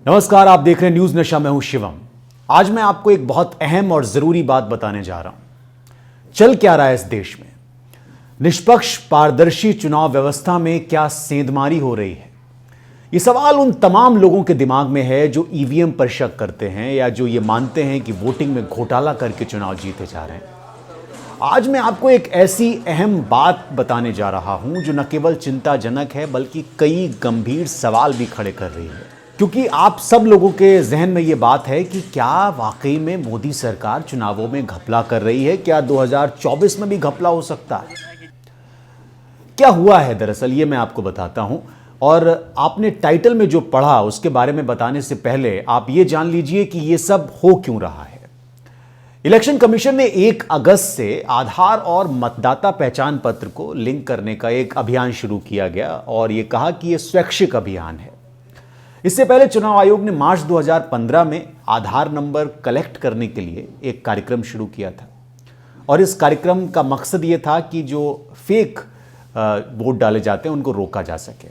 नमस्कार, आप देख रहे हैं न्यूज नशा। मैं हूं शिवम। आज मैं आपको एक बहुत अहम और जरूरी बात बताने जा रहा हूं। चल क्या रहा है इस देश में? निष्पक्ष पारदर्शी चुनाव व्यवस्था में क्या सेंधमारी हो रही है? यह सवाल उन तमाम लोगों के दिमाग में है जो ईवीएम पर शक करते हैं या जो ये मानते हैं कि वोटिंग में घोटाला करके चुनाव जीते जा रहे हैं। आज मैं आपको एक ऐसी अहम बात बताने जा रहा हूं जो न केवल चिंताजनक है बल्कि कई गंभीर सवाल भी खड़े कर रही है। क्योंकि आप सब लोगों के जहन में ये बात है कि क्या वाकई में मोदी सरकार चुनावों में घपला कर रही है? क्या 2024 में भी घपला हो सकता है? क्या हुआ है दरअसल, ये मैं आपको बताता हूं। और आपने टाइटल में जो पढ़ा उसके बारे में बताने से पहले आप ये जान लीजिए कि ये सब हो क्यों रहा है। इलेक्शन कमीशन ने 1 अगस्त से आधार और मतदाता पहचान पत्र को लिंक करने का एक अभियान शुरू किया गया और यह कहा कि यह स्वैच्छिक अभियान है। इससे पहले चुनाव आयोग ने मार्च 2015 में आधार नंबर कलेक्ट करने के लिए एक कार्यक्रम शुरू किया था और इस कार्यक्रम का मकसद ये था कि जो फेक वोट डाले जाते हैं उनको रोका जा सके।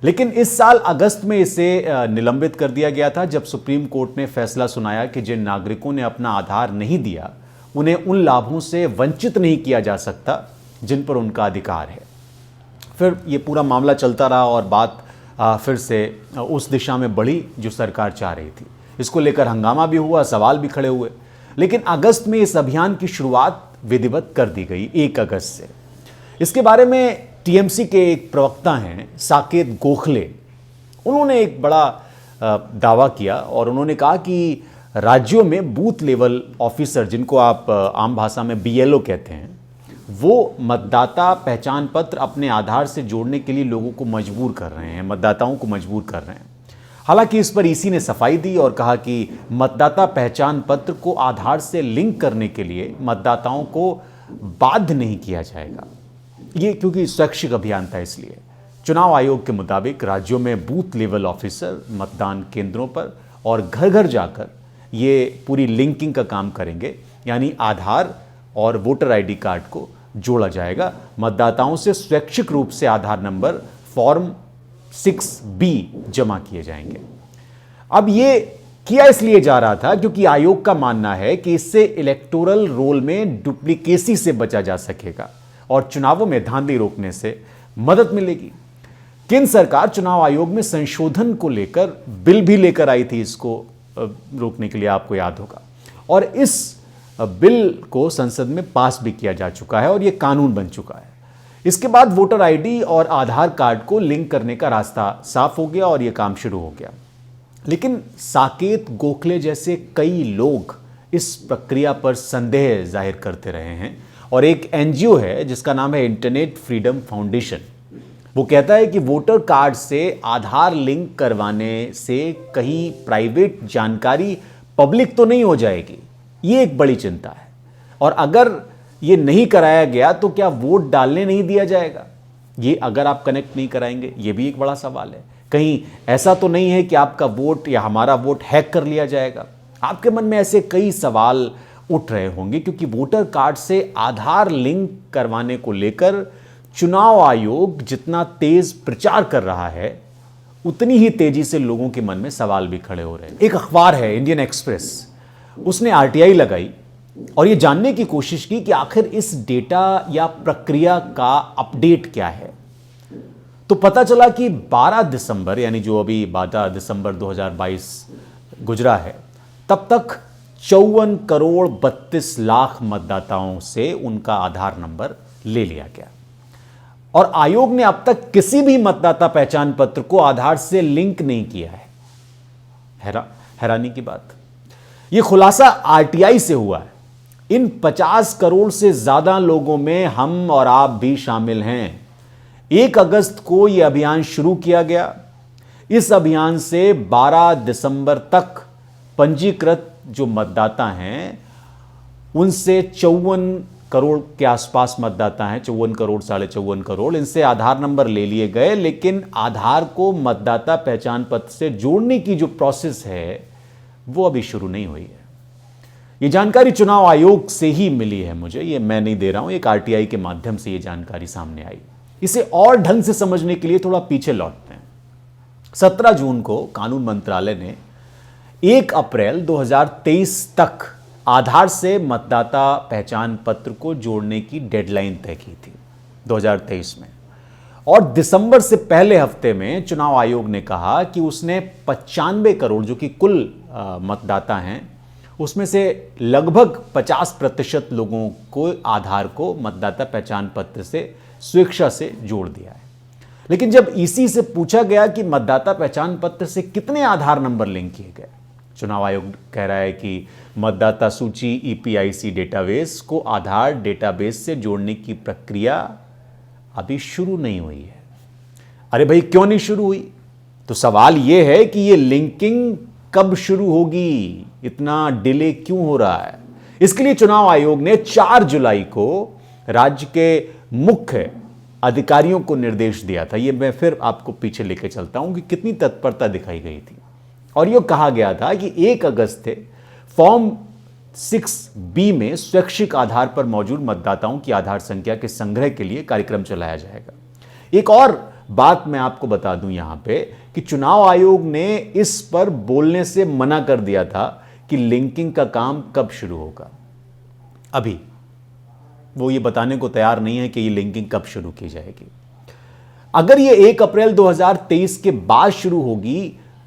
लेकिन इस साल अगस्त में इसे निलंबित कर दिया गया था जब सुप्रीम कोर्ट ने फैसला सुनाया कि जिन नागरिकों ने अपना आधार नहीं दिया उन्हें उन लाभों से वंचित नहीं किया जा सकता जिन पर उनका अधिकार है। फिर ये पूरा मामला चलता रहा और बात फिर से उस दिशा में बढ़ी जो सरकार चाह रही थी। इसको लेकर हंगामा भी हुआ, सवाल भी खड़े हुए। लेकिन अगस्त में इस अभियान की शुरुआत विधिवत कर दी गई 1 अगस्त से। इसके बारे में टीएमसी के एक प्रवक्ता हैं साकेत गोखले, उन्होंने एक बड़ा दावा किया और उन्होंने कहा कि राज्यों में बूथ लेवल ऑफिसर, जिनको आप आम भाषा में बीएलओ कहते हैं, वो मतदाता पहचान पत्र अपने आधार से जोड़ने के लिए लोगों को मजबूर कर रहे हैं, मतदाताओं को मजबूर कर रहे हैं। हालांकि इस पर ईसी ने सफाई दी और कहा कि मतदाता पहचान पत्र को आधार से लिंक करने के लिए मतदाताओं को बाध्य नहीं किया जाएगा। ये क्योंकि स्वैच्छिक अभियान था, इसलिए चुनाव आयोग के मुताबिक राज्यों में बूथ लेवल ऑफिसर मतदान केंद्रों पर और घर घर जाकर ये पूरी लिंकिंग का काम करेंगे, यानी आधार और वोटर आईडी कार्ड को जोड़ा जाएगा। मतदाताओं से स्वैच्छिक रूप से आधार नंबर फॉर्म 6B जमा किए जाएंगे। अब ये किया इसलिए जा रहा था क्योंकि आयोग का मानना है कि इससे इलेक्टोरल रोल में डुप्लीकेसी से बचा जा सकेगा और चुनावों में धांधली रोकने से मदद मिलेगी। केंद्र सरकार चुनाव आयोग में संशोधन को लेकर बिल भी लेकर आई थी, इसको रोकने के लिए, आपको याद होगा। और इस बिल को संसद में पास भी किया जा चुका है और यह कानून बन चुका है। इसके बाद वोटर आईडी और आधार कार्ड को लिंक करने का रास्ता साफ हो गया और यह काम शुरू हो गया। लेकिन साकेत गोखले जैसे कई लोग इस प्रक्रिया पर संदेह जाहिर करते रहे हैं और एक एनजीओ है जिसका नाम है इंटरनेट फ्रीडम फाउंडेशन, वो कहता है कि वोटर कार्ड से आधार लिंक करवाने से कहीं प्राइवेट जानकारी पब्लिक तो नहीं हो जाएगी, ये एक बड़ी चिंता है। और अगर ये नहीं कराया गया तो क्या वोट डालने नहीं दिया जाएगा? ये अगर आप कनेक्ट नहीं कराएंगे, ये भी एक बड़ा सवाल है। कहीं ऐसा तो नहीं है कि आपका वोट या हमारा वोट हैक कर लिया जाएगा? आपके मन में ऐसे कई सवाल उठ रहे होंगे क्योंकि वोटर कार्ड से आधार लिंक करवाने को लेकर चुनाव आयोग जितना तेज प्रचार कर रहा है उतनी ही तेजी से लोगों के मन में सवाल भी खड़े हो रहे हैं। एक अखबार है इंडियन एक्सप्रेस, उसने आरटीआई लगाई और यह जानने की कोशिश की कि आखिर इस डेटा या प्रक्रिया का अपडेट क्या है। तो पता चला कि 12 दिसंबर, यानी जो अभी 12 दिसंबर 2022 गुजरा है, तब तक 54 करोड़ 32 लाख मतदाताओं से उनका आधार नंबर ले लिया गया और आयोग ने अब तक किसी भी मतदाता पहचान पत्र को आधार से लिंक नहीं किया है। हैरानी की बात, यह खुलासा आरटीआई से हुआ है। इन 50 करोड़ से ज्यादा लोगों में हम और आप भी शामिल हैं। 1 अगस्त को यह अभियान शुरू किया गया। इस अभियान से 12 दिसंबर तक पंजीकृत जो मतदाता हैं उनसे 54 करोड़ के आसपास मतदाता हैं, 54 करोड़, 54.5 करोड़, इनसे आधार नंबर ले लिए गए। लेकिन आधार को मतदाता पहचान पत्र से जोड़ने की जो प्रोसेस है वो अभी शुरू नहीं हुई है। ये जानकारी चुनाव आयोग से ही मिली है मुझे, ये मैं नहीं दे रहा हूं, एक आरटीआई के माध्यम से ये जानकारी सामने आई। इसे और ढंग से समझने के लिए थोड़ा पीछे लौटते हैं। 17 जून को कानून मंत्रालय ने 1 अप्रैल 2023 तक आधार से मतदाता पहचान पत्र को जोड़ने की डेडलाइन तय की थी 2023 में। और दिसंबर से पहले हफ्ते में चुनाव आयोग ने कहा कि उसने 95 करोड़ जो कि कुल मतदाता हैं उसमें से लगभग 50% लोगों को आधार को मतदाता पहचान पत्र से स्वेच्छा से जोड़ दिया है। लेकिन जब ईसी से पूछा गया कि मतदाता पहचान पत्र से कितने आधार नंबर लिंक किए गए, चुनाव आयोग कह रहा है कि मतदाता सूची ईपीआईसी डेटाबेस को आधार डेटाबेस से जोड़ने की प्रक्रिया अभी शुरू नहीं हुई है। अरे भाई क्यों नहीं शुरू हुई? तो सवाल यह है कि यह लिंकिंग कब शुरू होगी, इतना डिले क्यों हो रहा है? इसके लिए चुनाव आयोग ने 4 जुलाई को राज्य के मुख्य अधिकारियों को निर्देश दिया था। यह मैं फिर आपको पीछे लेके चलता हूं कि कितनी तत्परता दिखाई गई थी। और यह कहा गया था कि 1 अगस्त से फॉर्म 6B में स्वैच्छिक आधार पर मौजूद मतदाताओं की आधार संख्या के संग्रह के लिए कार्यक्रम चलाया जाएगा। एक और बात मैं आपको बता दूं यहां पे कि चुनाव आयोग ने इस पर बोलने से मना कर दिया था कि लिंकिंग का काम कब शुरू होगा। अभी वो ये बताने को तैयार नहीं है कि ये लिंकिंग कब शुरू की जाएगी। अगर ये 1 अप्रैल 2023 के बाद शुरू होगी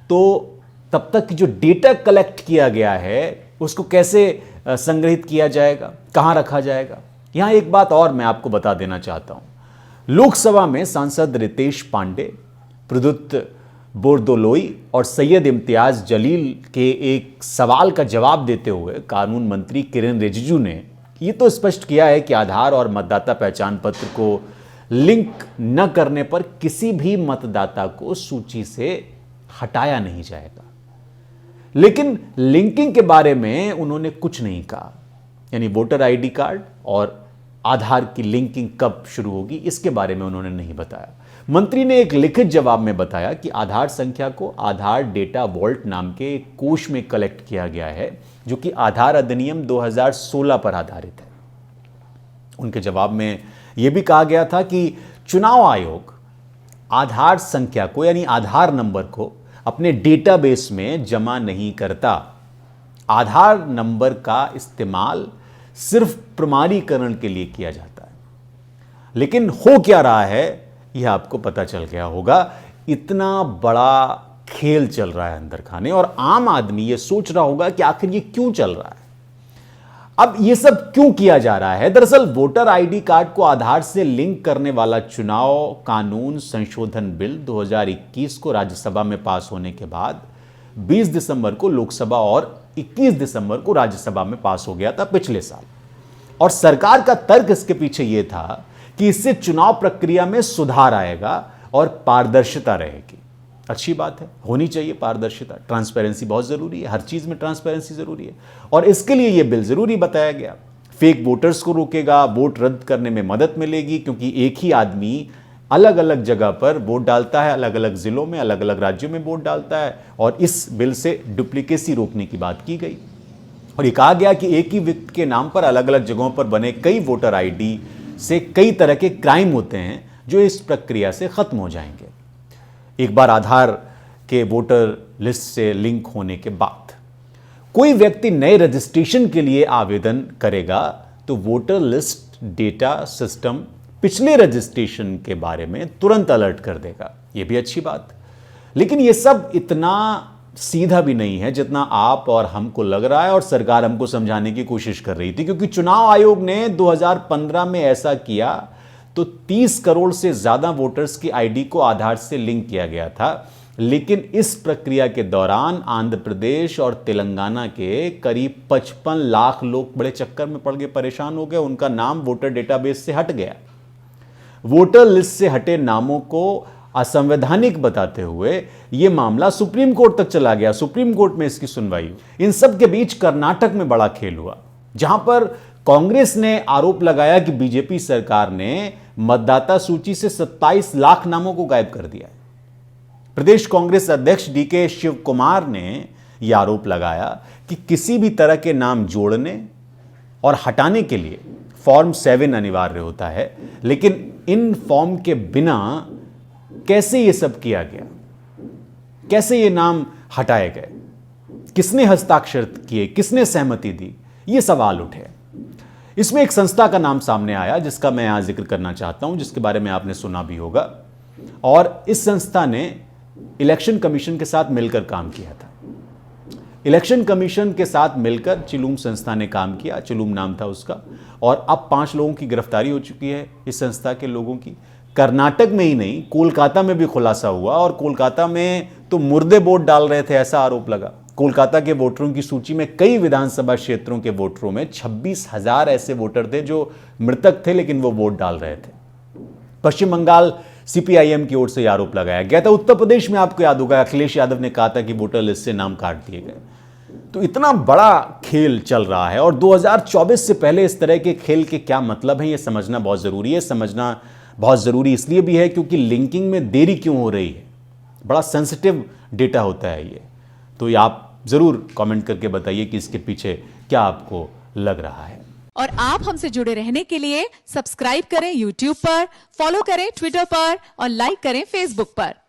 तो तब तक जो डेटा कलेक्ट किया गया है उसको कैसे संग्रहित किया जाएगा, कहां रखा जाएगा? यहां एक बात और मैं आपको बता देना चाहता हूं। लोकसभा में सांसद रितेश पांडे, प्रद्युत बोरदोलोई और सैयद इम्तियाज जलील के एक सवाल का जवाब देते हुए कानून मंत्री किरेन रिजिजू ने यह तो स्पष्ट किया है कि आधार और मतदाता पहचान पत्र को लिंक न करने पर किसी भी मतदाता को सूची से हटाया नहीं जाएगा। लेकिन लिंकिंग के बारे में उन्होंने कुछ नहीं कहा, यानी वोटर आईडी कार्ड और आधार की लिंकिंग कब शुरू होगी इसके बारे में उन्होंने नहीं बताया। मंत्री ने एक लिखित जवाब में बताया कि आधार संख्या को आधार डेटा वॉल्ट नाम के एक कोष में कलेक्ट किया गया है जो कि आधार अधिनियम 2016 पर आधारित है। उनके जवाब में यह भी कहा गया था कि चुनाव आयोग आधार संख्या को यानी आधार नंबर को अपने डेटाबेस में जमा नहीं करता। आधार नंबर का इस्तेमाल सिर्फ प्रमाणीकरण के लिए किया जाता है। लेकिन हो क्या रहा है यह आपको पता चल गया होगा। इतना बड़ा खेल चल रहा है अंदर खाने, और आम आदमी यह सोच रहा होगा कि आखिर यह क्यों चल रहा है, अब यह सब क्यों किया जा रहा है। दरअसल वोटर आईडी कार्ड को आधार से लिंक करने वाला चुनाव कानून संशोधन बिल 2021 को राज्यसभा में पास होने के बाद 20 दिसंबर को लोकसभा और 21 दिसंबर को राज्यसभा में पास हो गया था पिछले साल। और सरकार का तर्क इसके पीछे यह था कि इससे चुनाव प्रक्रिया में सुधार आएगा और पारदर्शिता रहेगी। अच्छी बात है, होनी चाहिए पारदर्शिता, ट्रांसपेरेंसी बहुत जरूरी है, हर चीज में ट्रांसपेरेंसी जरूरी है। और इसके लिए यह बिल जरूरी बताया गया। फेक वोटर्स को रोकेगा, वोट रद्द करने में मदद मिलेगी, क्योंकि एक ही आदमी अलग अलग जगह पर वोट डालता है, अलग अलग जिलों में, अलग अलग राज्यों में वोट डालता है। और इस बिल से डुप्लीकेसी रोकने की बात की गई और ये कहा गया कि एक ही व्यक्ति के नाम पर अलग अलग जगहों पर बने कई वोटर आईडी से कई तरह के क्राइम होते हैं जो इस प्रक्रिया से खत्म हो जाएंगे एक बार आधार के वोटर लिस्ट से लिंक होने के बाद। कोई व्यक्ति नए रजिस्ट्रेशन के लिए आवेदन करेगा तो वोटर लिस्ट डेटा सिस्टम पिछले रजिस्ट्रेशन के बारे में तुरंत अलर्ट कर देगा। यह भी अच्छी बात। लेकिन यह सब इतना सीधा भी नहीं है जितना आप और हमको लग रहा है और सरकार हमको समझाने की कोशिश कर रही थी, क्योंकि चुनाव आयोग ने 2015 में ऐसा किया तो 30 करोड़ से ज्यादा वोटर्स की आईडी को आधार से लिंक किया गया था। लेकिन इस प्रक्रिया के दौरान आंध्र प्रदेश और तेलंगाना के करीब 55 लाख लोग बड़े चक्कर में पड़ गए, परेशान हो गए, उनका नाम वोटर डेटाबेस से हट गया। वोटर लिस्ट से हटे नामों को असंवैधानिक बताते हुए यह मामला सुप्रीम कोर्ट तक चला गया। सुप्रीम कोर्ट में इसकी सुनवाई हुई। इन सब के बीच कर्नाटक में बड़ा खेल हुआ, जहां पर कांग्रेस ने आरोप लगाया कि बीजेपी सरकार ने मतदाता सूची से 27 लाख नामों को गायब कर दिया है। प्रदेश कांग्रेस अध्यक्ष डीके शिव कुमार ने यह आरोप लगाया कि किसी भी तरह के नाम जोड़ने और हटाने के लिए फॉर्म 7 अनिवार्य होता है, लेकिन इन फॉर्म के बिना कैसे यह सब किया गया। कैसे ये नाम हटाए गए, किसने हस्ताक्षर किए, किसने सहमति दी, ये सवाल उठे। इसमें एक संस्था का नाम सामने आया जिसका मैं यहां जिक्र करना चाहता हूं, जिसके बारे में आपने सुना भी होगा। और इस संस्था ने इलेक्शन कमीशन के साथ मिलकर काम किया था। इलेक्शन कमीशन के साथ मिलकर चिलूम संस्था ने काम किया, चिलूम नाम था उसका। और अब 5 लोगों की गिरफ्तारी हो चुकी है इस संस्था के लोगों की। कर्नाटक में ही नहीं, कोलकाता में भी खुलासा हुआ। और कोलकाता में तो मुर्दे वोट डाल रहे थे, ऐसा आरोप लगा। कोलकाता के वोटरों की सूची में कई विधानसभा क्षेत्रों के वोटरों में 26,000 ऐसे वोटर थे जो मृतक थे, लेकिन वो वोट डाल रहे थे। पश्चिम बंगाल सीपीआईएम की ओर से यह आरोप लगाया गया था। उत्तर प्रदेश में आपको याद होगा, अखिलेश यादव ने कहा था कि वोटर लिस्ट से नाम काट दिए गए। तो इतना बड़ा खेल चल रहा है और 2024 से पहले इस तरह के खेल के क्या मतलब है, यह समझना बहुत जरूरी है। समझना बहुत जरूरी इसलिए भी है क्योंकि लिंकिंग में देरी क्यों हो रही है, बड़ा सेंसिटिव डेटा होता है ये। तो ये आप जरूर कमेंट करके बताइए कि इसके पीछे क्या आपको लग रहा है। और आप हमसे जुड़े रहने के लिए सब्सक्राइब करें YouTube पर, फॉलो करें Twitter पर और लाइक करें Facebook पर।